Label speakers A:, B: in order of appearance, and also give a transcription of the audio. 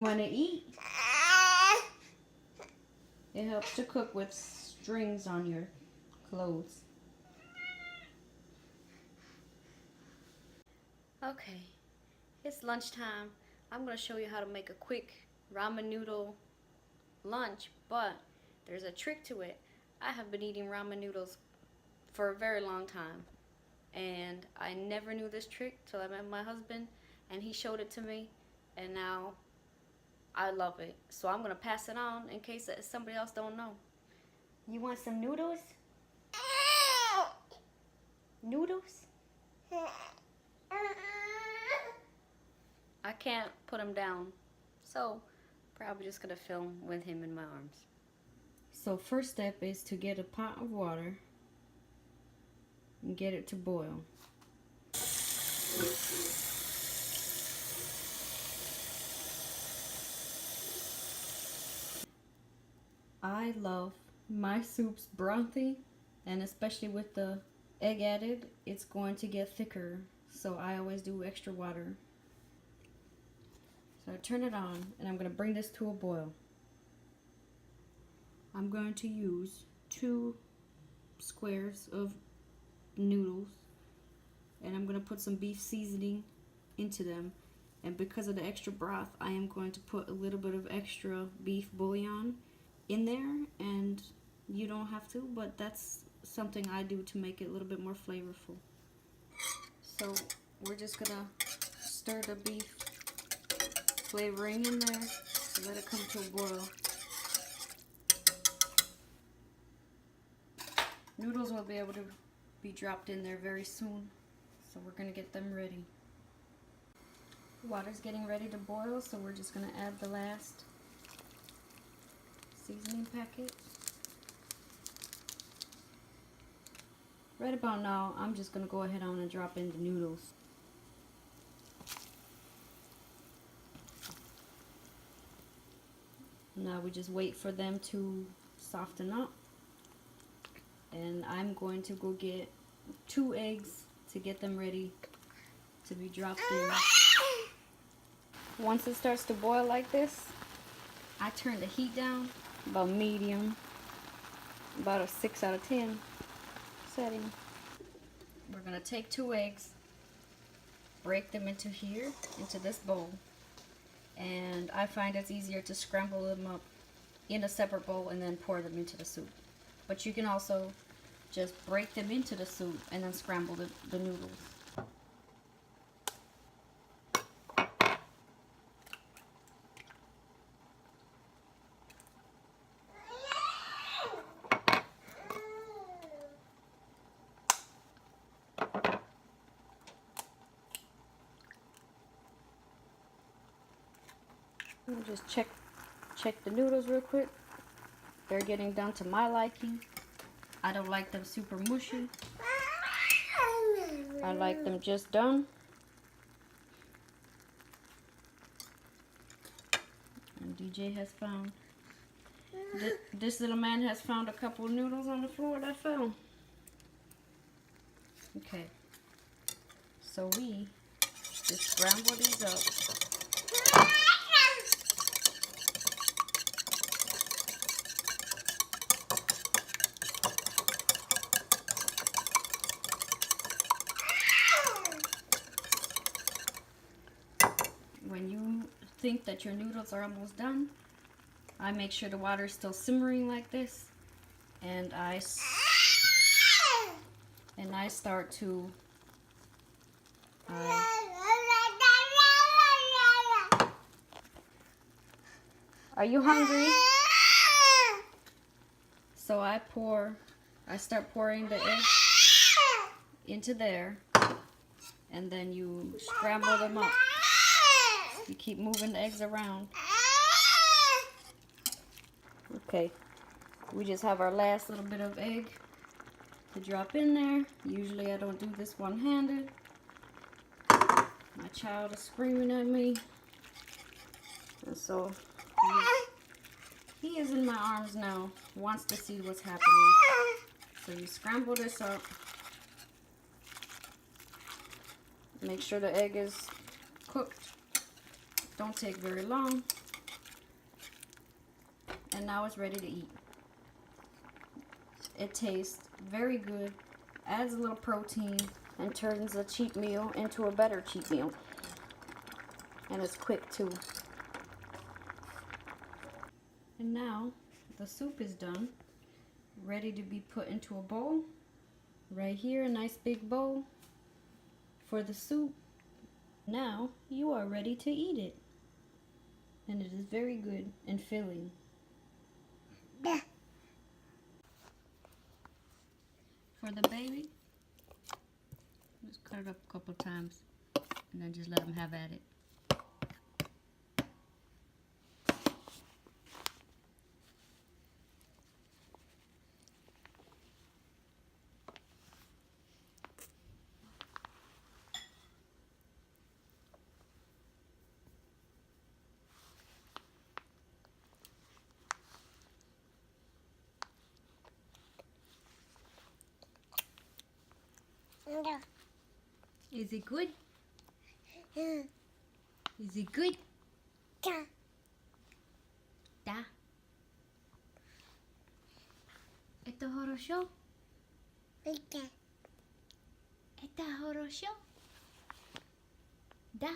A: Want to eat? It helps to cook with strings on your clothes. Okay, it's lunchtime. I'm going to show you how to make a quick ramen noodle lunch, but there's a trick to it. I have been eating ramen noodles for a very long time, and I never knew this trick till I met my husband, and he showed it to me, and now I love it. So I'm going to pass it on in case somebody else don't know. You want some noodles? Noodles? I can't put him down, so probably just gonna film with him in my arms. So first step is to get a pot of water and get it to boil. I love my soups brothy, and especially with the egg added, it's going to get thicker, so I always do extra water. So I turn it on, and I'm going to bring this to a boil. I'm going to use 2 squares of noodles, and I'm going to put some beef seasoning into them. And because of the extra broth, I am going to put a little bit of extra beef bouillon in there, and you don't have to, but that's something I do to make it a little bit more flavorful. So we're just going to stir the beef flavoring in there, so let it come to a boil. Noodles will be able to be dropped in there very soon, so we're going to get them ready. Water's getting ready to boil, so we're just going to add the last seasoning packet. Right about now, I'm just going to go ahead on and drop in the noodles. Now we just wait for them to soften up, and I'm going to go get 2 eggs to get them ready to be dropped in. Once it starts to boil like this, I turn the heat down about medium, about a 6 out of 10 setting. We're going to take 2 eggs, break them into here, into this bowl. And I find it's easier to scramble them up in a separate bowl and then pour them into the soup. But you can also just break them into the soup and then scramble the noodles. Let me just check the noodles real quick. They're getting done to my liking. I don't like them super mushy. I like them just done. And DJ has found, this little man has found a couple of noodles on the floor that fell. Okay, so we just scramble these up. When you think that your noodles are almost done, I make sure the water is still simmering like this, and I start to Are you hungry? So I start pouring the egg into there, and then you scramble them up. You keep moving the eggs around. Okay, we just have our last little bit of egg to drop in there. Usually I don't do this one-handed. My child is screaming at me, and so he is in my arms now, wants to see what's happening. So you scramble this up. Make sure the egg is cooked. Don't take very long. And now it's ready to eat. It tastes very good, adds a little protein, and turns a cheap meal into a better cheap meal. And it's quick too. And now the soup is done, ready to be put into a bowl. Right here, a nice big bowl for the soup. Now you are ready to eat it. And it is very good and filling. For the baby, just cut it up a couple times and then just let them have at it. Is it good? Is it good? Da. Это хорошо? Это хорошо? Да.